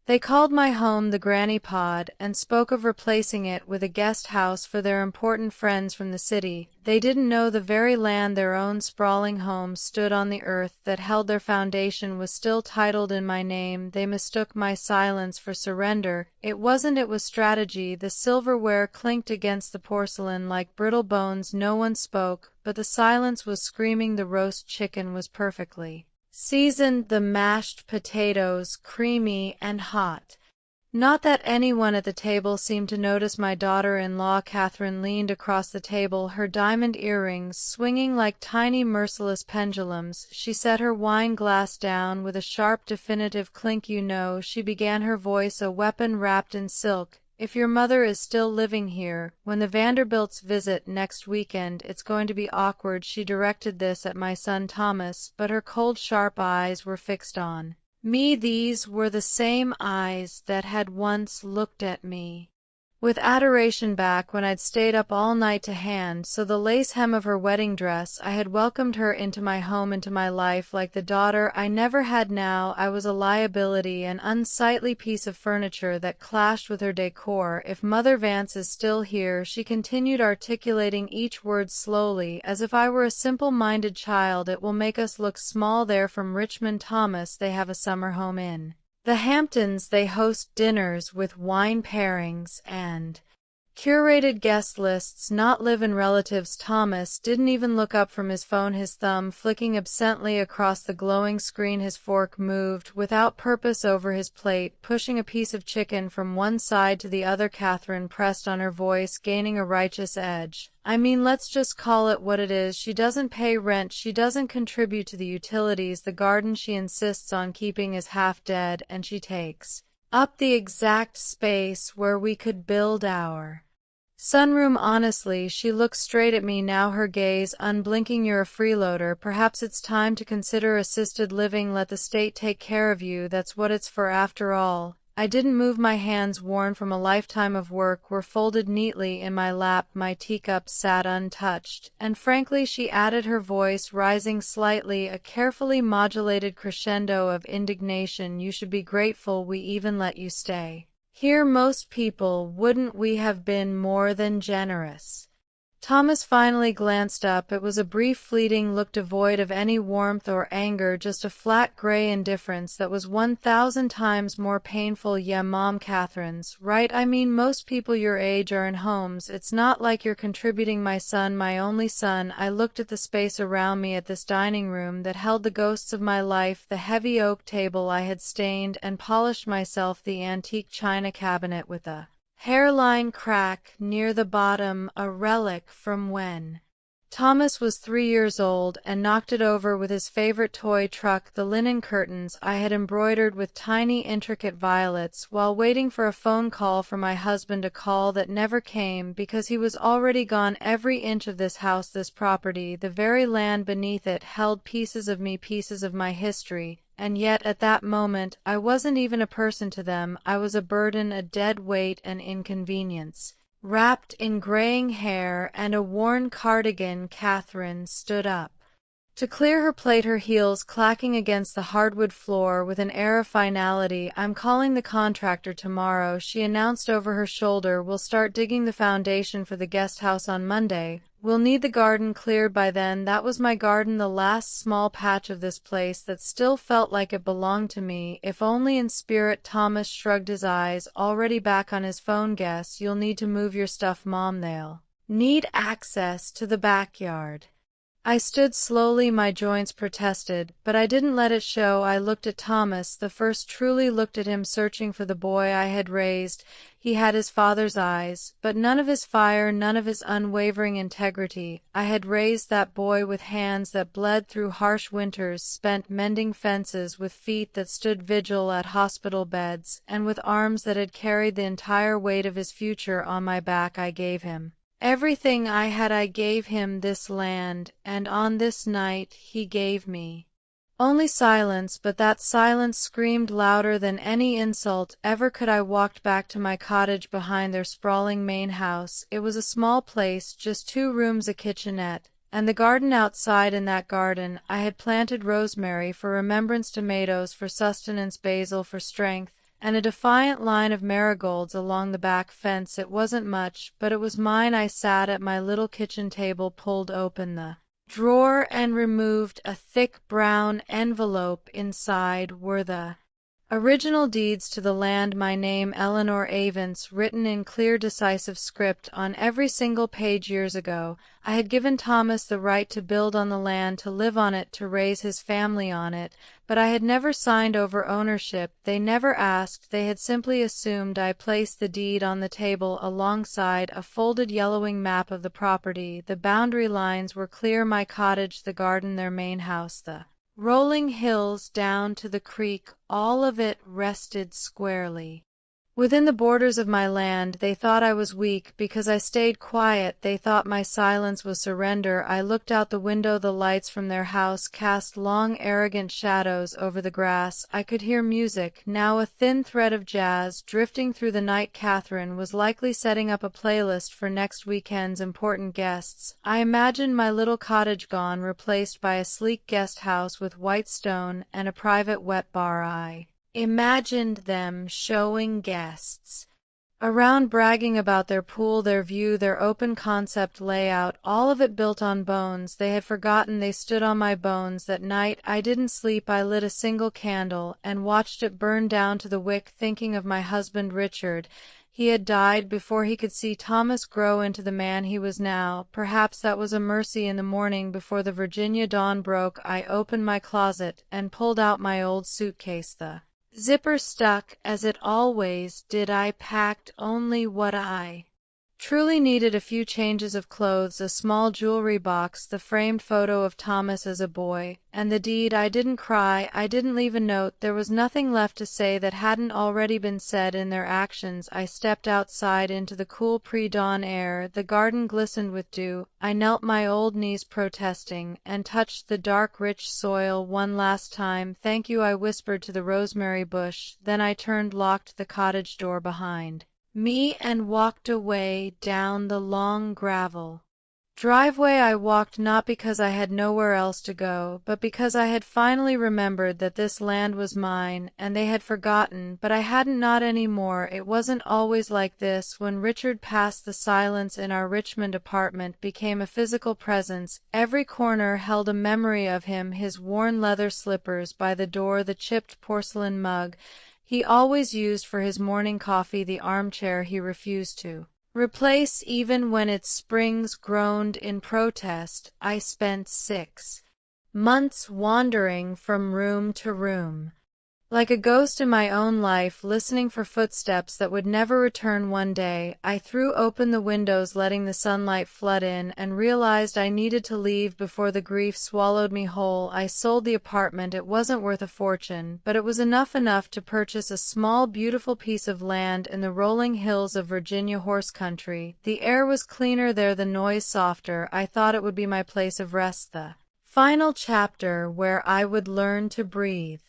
They called my home the Granny Pod, and spoke of replacing it with a guest house for their important friends from the city. They didn't know the very land their own sprawling home stood on, the earth that held their foundation was still titled in my name. They mistook my silence for surrender. It wasn't, it was strategy. The silverware clinked against the porcelain like brittle bones. No one spoke, but the silence was screaming. The roast chicken was perfectly seasoned, the mashed potatoes creamy and hot. Not that anyone at the table seemed to notice my daughter-in-law. Catherine leaned across the table, her diamond earrings swinging like tiny merciless pendulums. She set her wine glass down with a sharp, definitive clink. "You know," she began, her voice a weapon wrapped in silk, "if your mother is still living here, when the Vanderbilts visit next weekend, it's going to be awkward." She directed this at my son Thomas, but her cold, sharp eyes were fixed on me. These were the same eyes that had once looked at me with adoration back when I'd stayed up all night to hand sew the lace hem of her wedding dress. I had welcomed her into my home, into my life, like the daughter I never had. Now I was a liability, an unsightly piece of furniture that clashed with her decor. "If Mother Vance is still here," she continued, articulating each word slowly, as if I were a simple-minded child, "it will make us look small there. From Richmond, Thomas, they have a summer home in the Hamptons. They host dinners with wine pairings and curated guest lists, not live-in relatives." Thomas didn't even look up from his phone, his thumb flicking absently across the glowing screen. His fork moved without purpose over his plate, pushing a piece of chicken from one side to the other. Catherine pressed on, her voice gaining a righteous edge. "I mean, let's just call it what it is. She doesn't pay rent, she doesn't contribute to the utilities. The garden she insists on keeping is half dead, and she takes up the exact space where we could build our sunroom." Honestly, she looked straight at me now, her gaze unblinking. "You're a freeloader. Perhaps it's time to consider assisted living. Let the state take care of you. That's what it's for, after all." I didn't move. My hands, worn from a lifetime of work, were folded neatly in my lap. My teacup sat untouched. "And frankly," she added, her voice rising slightly, a carefully modulated crescendo of indignation, "you should be grateful we even let you stay here. Most people wouldn't. We have been more than generous." Thomas finally glanced up. It was a brief, fleeting look, devoid of any warmth or anger, just a flat gray indifference that was 1,000 times more painful. "Yeah, Mom, Catherine's right. I mean, most people your age are in homes. It's not like you're contributing. My son, my only son." I looked at the space around me, at this dining room that held the ghosts of my life, the heavy oak table I had stained and polished myself, the antique china cabinet with a hairline crack near the bottom, a relic from when Thomas was 3 years old, and knocked it over with his favorite toy truck. The linen curtains I had embroidered with tiny intricate violets, while waiting for a phone call from my husband, a call that never came because he was already gone. Every inch of this house, this property, the very land beneath it, held pieces of me, pieces of my history. And yet, at that moment, I wasn't even a person to them. I was a burden, a dead weight, an inconvenience. Wrapped in graying hair and a worn cardigan, Catherine stood up to clear her plate, her heels clacking against the hardwood floor with an air of finality. "I'm calling the contractor tomorrow," she announced over her shoulder. "We'll start digging the foundation for the guest house on Monday. We'll need the garden cleared by then." That was my garden, the last small patch of this place that still felt like it belonged to me, if only in spirit. Thomas shrugged his eyes, already back on his phone. "Guess you'll need to move your stuff, Mom. They'll need access to the backyard." I stood slowly, my joints protested, but I didn't let it show. I looked at Thomas, the first truly looked at him, searching for the boy I had raised. He had his father's eyes, but none of his fire, none of his unwavering integrity. I had raised that boy with hands that bled through harsh winters spent mending fences, with feet that stood vigil at hospital beds, and with arms that had carried the entire weight of his future on my back. I gave him everything I had. I gave him this land, and on this night he gave me only silence, but that silence screamed louder than any insult ever could. I walked back to my cottage behind their sprawling main house. It was a small place, just 2 rooms, a kitchenette, and the garden outside. In that garden I had planted rosemary for remembrance, tomatoes for sustenance, basil for strength, and a defiant line of marigolds along the back fence. It wasn't much, but it was mine. I sat at my little kitchen table, pulled open the drawer, and removed a thick brown envelope. Inside were the original deeds to the land, my name, Eleanor Avance, written in clear, decisive script on every single page. Years ago, I had given Thomas the right to build on the land, to live on it, to raise his family on it, but I had never signed over ownership. They never asked, they had simply assumed. I placed the deed on the table alongside a folded yellowing map of the property. The boundary lines were clear: my cottage, the garden, their main house, the rolling hills down to the creek, all of it rested squarely within the borders of my land. They thought I was weak because I stayed quiet. They thought my silence was surrender. I looked out the window. The lights from their house cast long, arrogant shadows over the grass. I could hear music, now a thin thread of jazz, drifting through the night. Catherine was likely setting up a playlist for next weekend's important guests. I imagined my little cottage gone, replaced by a sleek guest house with white stone and a private wet bar. I imagined them showing guests around, bragging about their pool, their view, their open concept layout, all of it built on bones they had forgotten. They stood on my bones. That night I didn't sleep. I lit a single candle and watched it burn down to the wick, thinking of my husband Richard. He had died before he could see Thomas grow into the man he was now. Perhaps that was a mercy. In the morning, before the Virginia dawn broke, I opened my closet and pulled out my old suitcase. The zipper stuck, as it always did. I packed only what I truly needed: a few changes of clothes, a small jewelry box, the framed photo of Thomas as a boy, and the deed. I didn't cry. I didn't leave a note. There was nothing left to say that hadn't already been said in their actions. I stepped outside into the cool pre-dawn air. The garden glistened with dew. I knelt, my old knees protesting, and touched the dark, rich soil one last time. Thank you, I whispered to the rosemary bush. Then I turned, locked the cottage door behind me, and walked away down the long gravel driveway. I walked not because I had nowhere else to go, but because I had finally remembered that this land was mine, and they had forgotten. But I hadn't, not anymore. It wasn't always like this. When Richard passed, the silence in our Richmond apartment became a physical presence. Every corner held a memory of him: his worn leather slippers by the door, the chipped porcelain mug he always used for his morning coffee, the armchair he refused to replace even when its springs groaned in protest. I spent 6 months wandering from room to room, like a ghost in my own life, listening for footsteps that would never return. One day, I threw open the windows, letting the sunlight flood in, and realized I needed to leave before the grief swallowed me whole. I sold the apartment. It wasn't worth a fortune, but it was enough to purchase a small, beautiful piece of land in the rolling hills of Virginia horse country. The air was cleaner there, the noise softer. I thought it would be my place of rest, the final chapter where I would learn to breathe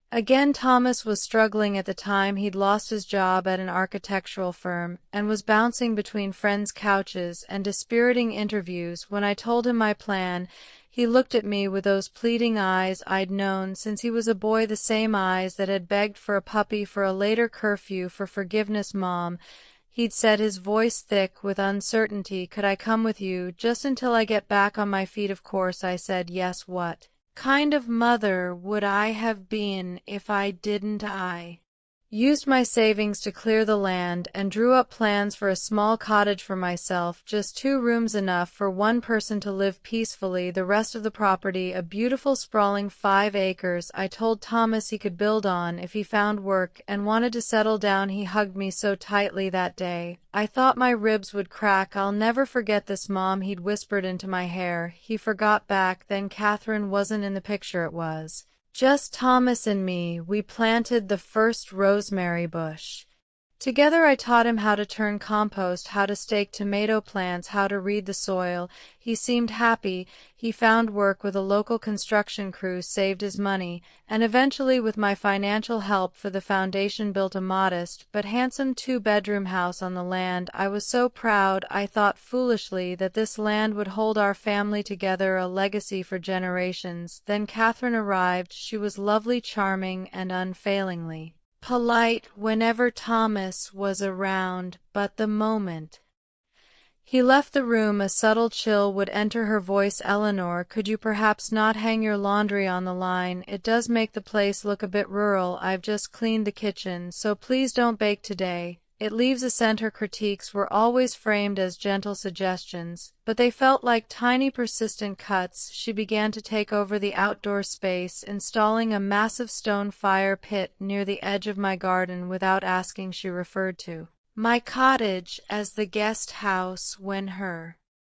again. Thomas was struggling at the time. He'd lost his job at an architectural firm and was bouncing between friends' couches and dispiriting interviews. When I told him my plan, he looked at me with those pleading eyes I'd known since he was a boy, the same eyes that had begged for a puppy, for a later curfew, for forgiveness. Mom, he'd said, his voice thick with uncertainty, could I come with you just until I get back on my feet? Of course, I said. Yes. What kind of mother would I have been if I didn't? I used my savings to clear the land and drew up plans for a small cottage for myself, just 2 rooms, enough for one person to live peacefully. The rest of the property, a beautiful sprawling 5 acres, I told Thomas he could build on if he found work and wanted to settle down. He hugged me so tightly that day, I thought my ribs would crack. I'll never forget this, Mom, he'd whispered into my hair. He forgot back then. Catherine wasn't in the picture. It was just Thomas and me. We planted the first rosemary bush together. I taught him how to turn compost, how to stake tomato plants, how to read the soil. He seemed happy. He found work with a local construction crew, saved his money, and eventually, with my financial help for the foundation, built a modest but handsome 2-bedroom house on the land. I was so proud. I thought foolishly that this land would hold our family together, a legacy for generations. Then Catherine arrived. She was lovely, charming, and unfailingly polite whenever Thomas was around, but the moment he left the room a subtle chill would enter her voice. Eleanor, could you perhaps not hang your laundry on the line? It does make the place look a bit rural. I've just cleaned the kitchen, so please don't bake today. It leaves a scent. Her critiques were always framed as gentle suggestions, but they felt like tiny persistent cuts. She began to take over the outdoor space, installing a massive stone fire pit near the edge of my garden without asking. She referred to my cottage as the guest house when her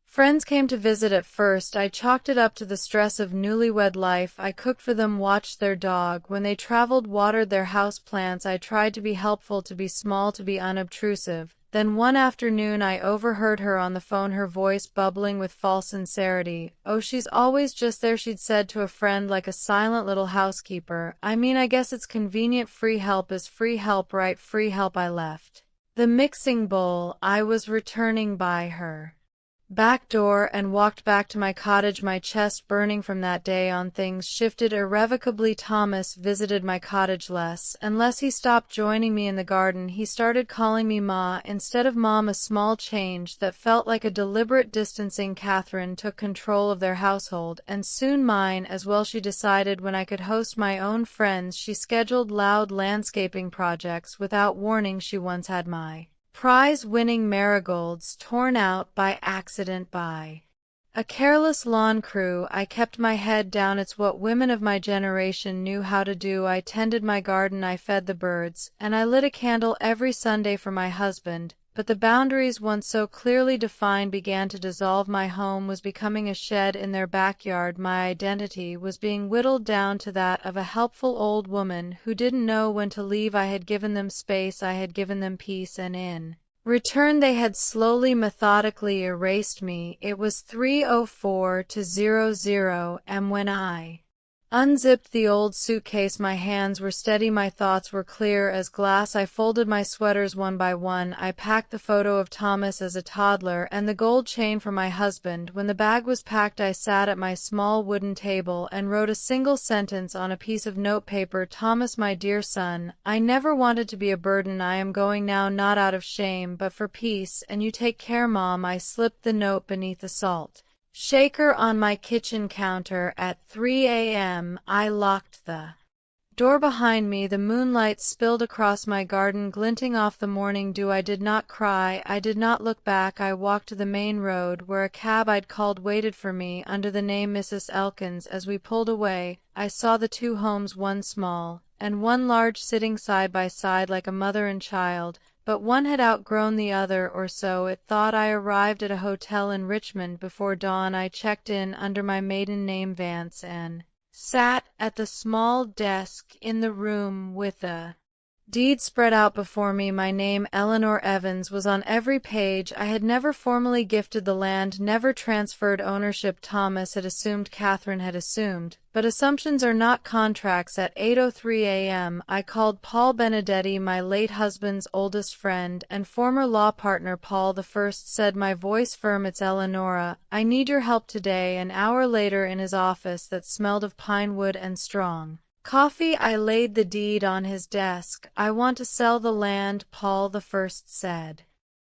friends came to visit. At first, I chalked it up to the stress of newlywed life. I cooked for them, watched their dog. When they traveled, watered their house plants. I tried to be helpful, to be small, to be unobtrusive. Then one afternoon I overheard her on the phone, her voice bubbling with false sincerity. "Oh, she's always just there," she'd said to a friend, "like a silent little housekeeper. I mean, I guess it's convenient. Free help is free help, right? Free help." I left the mixing bowl I was returning by her back door and walked back to my cottage, my chest burning from that day on. Things shifted irrevocably. Thomas visited my cottage less and less. He stopped joining me in the garden. He started calling me Ma instead of Mom, a small change that felt like a deliberate distancing. Catherine took control of their household, and soon mine as well. She decided when I could host my own friends. She scheduled loud landscaping projects without warning. She once had my prize-winning marigolds torn out by accident by a careless lawn crew. I kept my head down. It's what women of my generation knew how to do. I tended my garden, I fed the birds, and I lit a candle every Sunday for my husband. But the boundaries, once so clearly defined, began to dissolve. My home was becoming a shed in their backyard. My identity was being whittled down to that of a helpful old woman who didn't know when to leave. I had given them space, I had given them peace, and in return they had slowly, methodically erased me. It was 3:04 to 00, and when I unzipped the old suitcase, my hands were steady, my thoughts were clear as glass. I folded my sweaters one by one. I packed the photo of Thomas as a toddler and the gold chain for my husband. When the bag was packed, I sat at my small wooden table and wrote a single sentence on a piece of notepaper. "Thomas, my dear son, I never wanted to be a burden. I am going now, not out of shame, but for peace, and you take care, Mom." I slipped the note beneath the salt shaker on my kitchen counter. At 3 a.m., I locked the door behind me. The moonlight spilled across my garden, glinting off the morning dew. I did not cry. I did not look back. I walked to the main road, where a cab I'd called waited for me under the name Mrs. Elkins. As we pulled away, I saw the two homes, one small and one large, sitting side by side like a mother and child. But one had outgrown the other, or so it thought. I arrived at a hotel in Richmond before dawn. I checked in under my maiden name, Vance, and sat at the small desk in the room with a deed spread out before me. My name, Eleanor Evans, was on every page. I had never formally gifted the land, never transferred ownership. Thomas had assumed, Catherine had assumed. But assumptions are not contracts. At 8:03 a.m., I called Paul Benedetti, my late husband's oldest friend and former law partner. Paul the first said, my voice firm, "It's Eleonora. I need your help today." An hour later, in his office that smelled of pine wood and strong coffee, I laid the deed on his desk. "I want to sell the land," Paul the first said.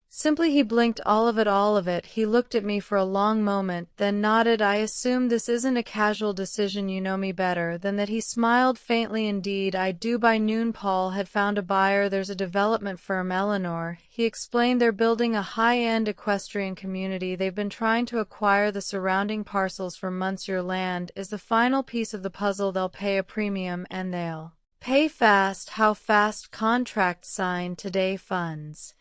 Simply, he blinked. "All of it, all of it." He looked at me for a long moment, then nodded. "I assume this isn't a casual decision. You know me better than that." He smiled faintly. "Indeed, I do." By noon, Paul had found a buyer. "There's a development firm, Eleanor," he explained. "They're building a high-end equestrian community. They've been trying to acquire the surrounding parcels for months. Your land is the final piece of the puzzle. They'll pay a premium, and they'll pay fast." "How fast?" "Contract signed today, funds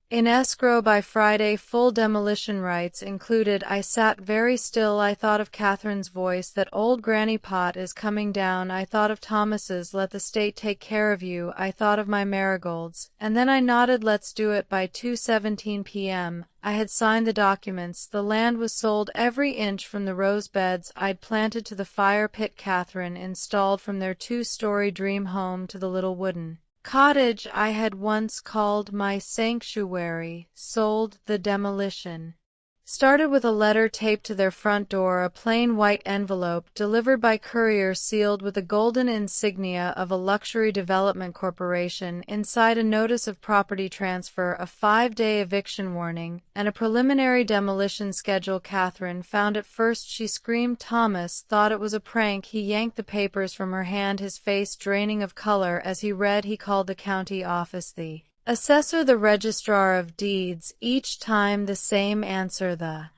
in escrow by Friday, full demolition rights included." I sat very still. I thought of Catherine's voice, "That old granny pot is coming down." I thought of Thomas's, "Let the state take care of you." I thought of my marigolds. And then I nodded. "Let's do it." By 2:17 p.m., I had signed the documents. The land was sold, every inch, from the rose beds I'd planted to the fire pit Catherine installed, from their two-story dream home to the little wooden cottage I had once called my sanctuary. Sold. The demolition Started with a letter taped to their front door, a plain white envelope delivered by courier sealed with the golden insignia of a luxury development corporation, inside a notice of property transfer, a 5-day eviction warning, and a preliminary demolition schedule. Catherine found. At first she screamed. Thomas thought it was a prank. He yanked the papers from her hand, his face draining of color as he read. He called the county office, the assessor, the registrar of deeds, each time the same answer: the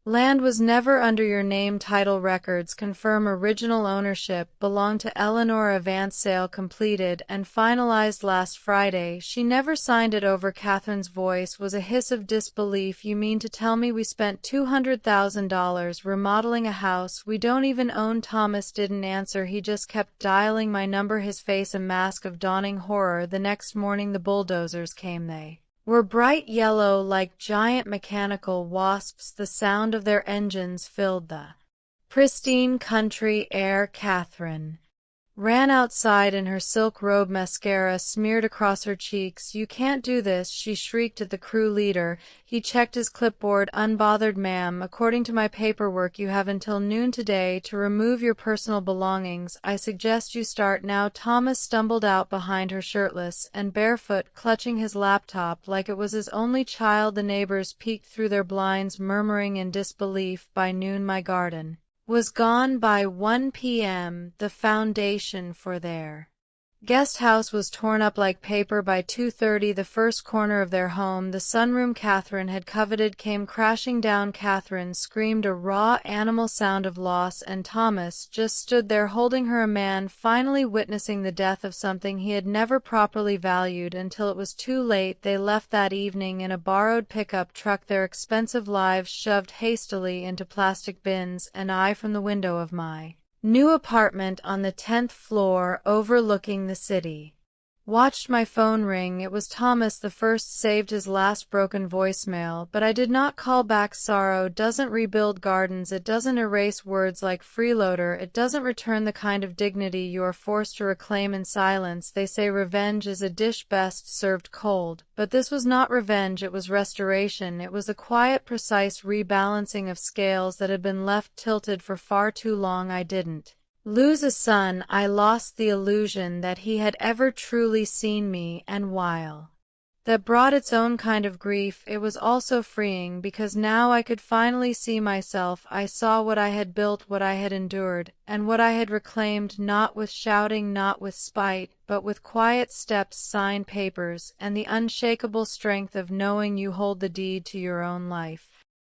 land was never under your name. Title records confirm original ownership belonged to Eleanor. Advance sale completed and finalized last Friday. She never signed it over. Catherine's voice was a hiss of disbelief. You mean to tell me we spent $200,000 remodeling a house we don't even own? Thomas didn't answer. He just kept dialing my number, his face a mask of dawning horror. The next morning the bulldozers came. They were bright yellow, like giant mechanical wasps. The sound of their engines filled the pristine country air. Catherine ran outside in her silk robe, mascara smeared across her cheeks. You can't do this, she shrieked at the crew leader. He checked his clipboard. Unbothered, ma'am. According to my paperwork, you have until noon today to remove your personal belongings. I suggest you start now. Thomas stumbled out behind her, shirtless and barefoot, clutching his laptop like it was his only child. The neighbors peeked through their blinds, murmuring in disbelief. By noon my garden was gone. By 1 p.m. the foundation for their guest house was torn up like paper. By 2:30 the first corner of their home, the sunroom Catherine had coveted, came crashing down. Catherine screamed, a raw animal sound of loss, and Thomas just stood there holding her, a man finally witnessing the death of something he had never properly valued until it was too late. They left that evening in a borrowed pickup truck, their expensive lives shoved hastily into plastic bins, and I, from the window of my new apartment on the 10th floor overlooking the city, watched my phone ring. It was Thomas. The first saved his last broken voicemail, but I did not call back. Sorrow doesn't rebuild gardens. It doesn't erase words like freeloader. It doesn't return the kind of dignity you are forced to reclaim in silence. They say revenge is a dish best served cold, but this was not revenge. It was restoration. It was a quiet, precise rebalancing of scales that had been left tilted for far too long. I didn't lose a son. I lost the illusion that he had ever truly seen me, and while that brought its own kind of grief, it was also freeing, because now I could finally see myself. I saw what I had built, what I had endured, and what I had reclaimed, not with shouting, not with spite, but with quiet steps, signed papers, and the unshakable strength of knowing you hold the deed to your own life.